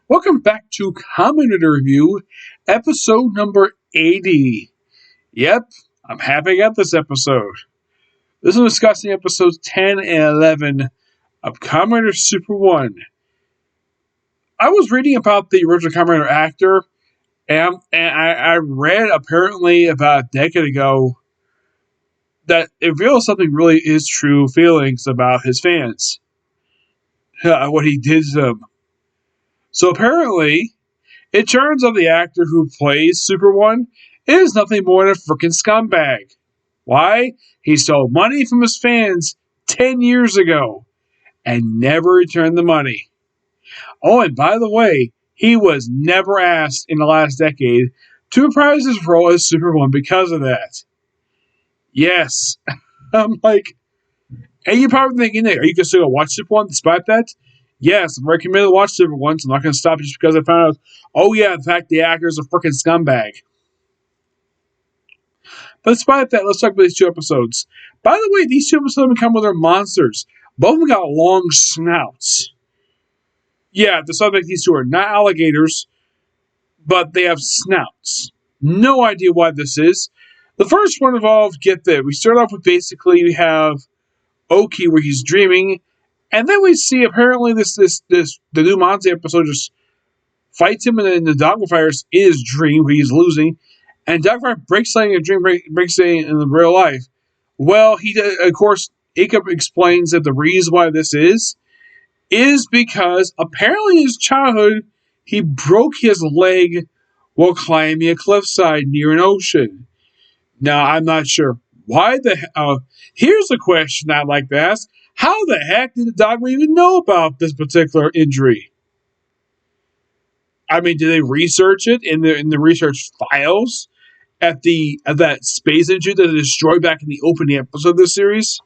Welcome back to Kamen Review, episode number 80. Yep, I'm happy I got this episode. This is discussing episodes 10 and 11 of Kamen Rider Super 1. I was reading about the original Kamen Rider actor, and I read apparently about a decade ago that it reveals something really is true feelings about his fans. What he did to them. So apparently, it turns out the actor who plays Super One is nothing more than a freaking scumbag. Why? He stole money from his fans 10 years ago and never returned the money. Oh, and by the way, he was never asked in the last decade to reprise his role as Super One because of that. Yes. I'm like, and you're probably thinking, are you going to still go watch Super One despite that? Yes, I'm very committed to watch Super One, so I'm not going to stop just because I found out, oh yeah, in fact, the actor is a freaking scumbag. But despite that, let's talk about these two episodes. By the way, these two episodes come with their monsters. Both of them got long snouts. Yeah, to some these two are not alligators, but they have snouts. No idea why this is. The first one involved, get this, we start off with basically we have Oki where he's dreaming, and then we see apparently the new Monty episode just fights him in the dogfires in his dream where he's losing, and Dogfire breaks something in a dream, breaks something in the real life. Well, of course, Ika explains that the reason why this is because apparently in his childhood he broke his leg while climbing a cliffside near an ocean. Now, I'm not sure why here's a question I'd like to ask. How the heck did the Dogma even know about this particular injury? I mean, did they research it in the research files at that space injury that they destroyed back in the opening episode of this series?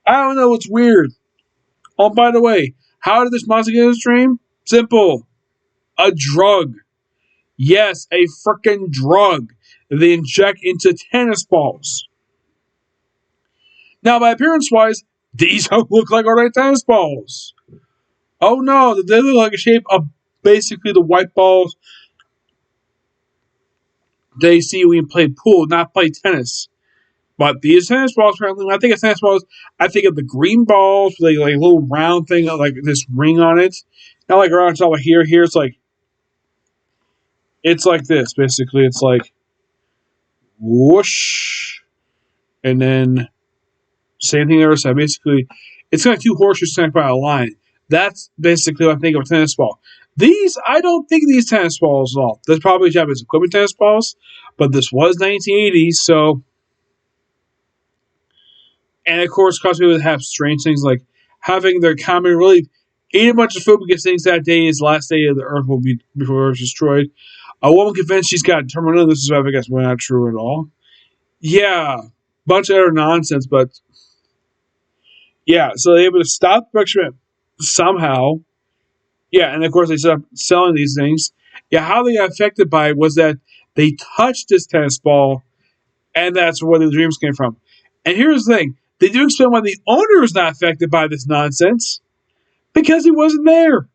I don't know. It's weird. Oh, by the way, how did this monster get his dream? Simple. A drug. Yes, a freaking drug that they inject into tennis balls. Now, by appearance-wise, these don't look like ordinary tennis balls. Oh no, they look like a shape of basically the white balls they see when you play pool, not play tennis. But these tennis balls, apparently, when I think of tennis balls, I think of the green balls with like a little round thing, like this ring on it. Not like around top of here. Here it's like this, basically. It's like whoosh. And then same thing the other side. Basically, it's got two horseshoes connected by a line. That's basically what I think of a tennis ball. I don't think these tennis balls at all. There's probably Japanese equipment tennis balls, but this was 1980s, so. And of course, cause people to have strange things like having their Kamen really eat a bunch of food because things that day is the last day of the Earth will be before Earth is destroyed. A woman convinced she's got terminal. This is, I guess, not true at all. Yeah, bunch of other nonsense, but yeah, so they're able to stop the production somehow. Yeah, and of course they stopped selling these things. Yeah, how they got affected by it was that they touched this tennis ball, and that's where the dreams came from. And here's the thing. They do explain why the owner is not affected by this nonsense. Because he wasn't there.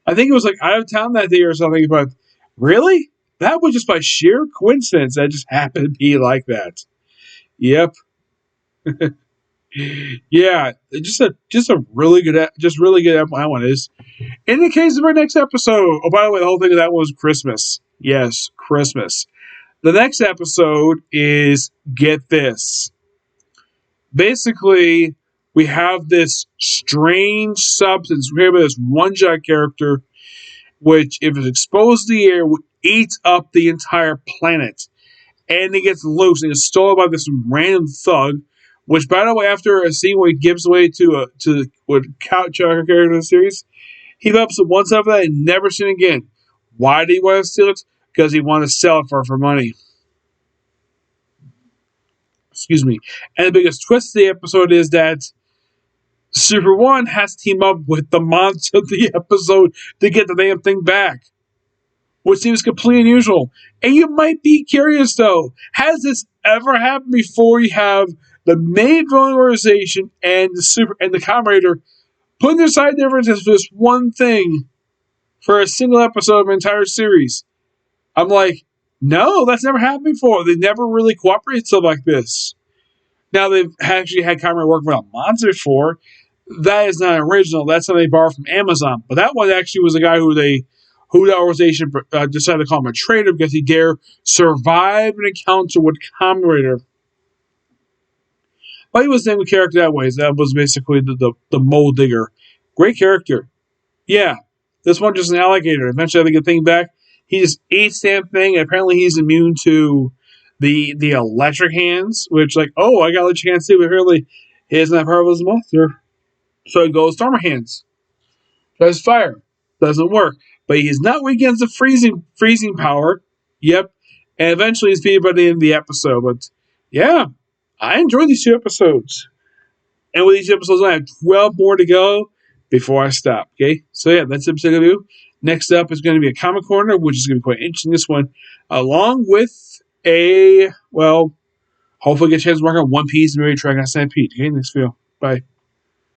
I think it was like out of town that day or something, but really? That was just by sheer coincidence that just happened to be like that. Yep. Yeah, just a really good that one is. In the case of our next episode, oh, by the way, the whole thing of that was Christmas. Yes, Christmas. The next episode is, get this. Basically, we have this strange substance. We have this one giant character, which, if it's exposed to the air, would eat up the entire planet. And it gets loose and is stolen by this random thug. Which, by the way, after a scene where he gives away to what character in the series, he develops one side of that and never seen again. Why did he want to steal it? Because he wanted to sell it for money. Excuse me. And the biggest twist of the episode is that Super One has to team up with the monster of the episode to get the damn thing back. Which seems completely unusual. And you might be curious though, has this ever happened before? You have the main villain organization and the Kamen Rider putting aside differences for this one thing for a single episode of an entire series. I'm like, no, that's never happened before. They never really cooperated stuff like this. Now, they've actually had Kamen work with a monster before. That is not original. That's something they borrowed from Amazon. But that one actually was a guy who the organization decided to call him a traitor because he dare survive an encounter with Kamen Rider. But he was named a character that way. That was basically the mole digger. Great character. Yeah. This one just an alligator. Eventually, I think a thing back. He just eats damn thing. And apparently, he's immune to the electric hands, which, like, oh, I got electric hands too, but apparently, he isn't that powerful as a monster. So it goes Stormer hands. Tries fire. Doesn't work. But he is not weak against the freezing power. Yep. And eventually, he's defeated by the end of the episode. But yeah, I enjoyed these 2 episodes. And with these episodes, I have 12 more to go before I stop. Okay? So yeah, that's episode review. Next up is going to be a comic corner, which is going to be quite interesting. This one, along with hopefully get a chance to work on One Piece and maybe try on Stampede. Okay, next video. Bye.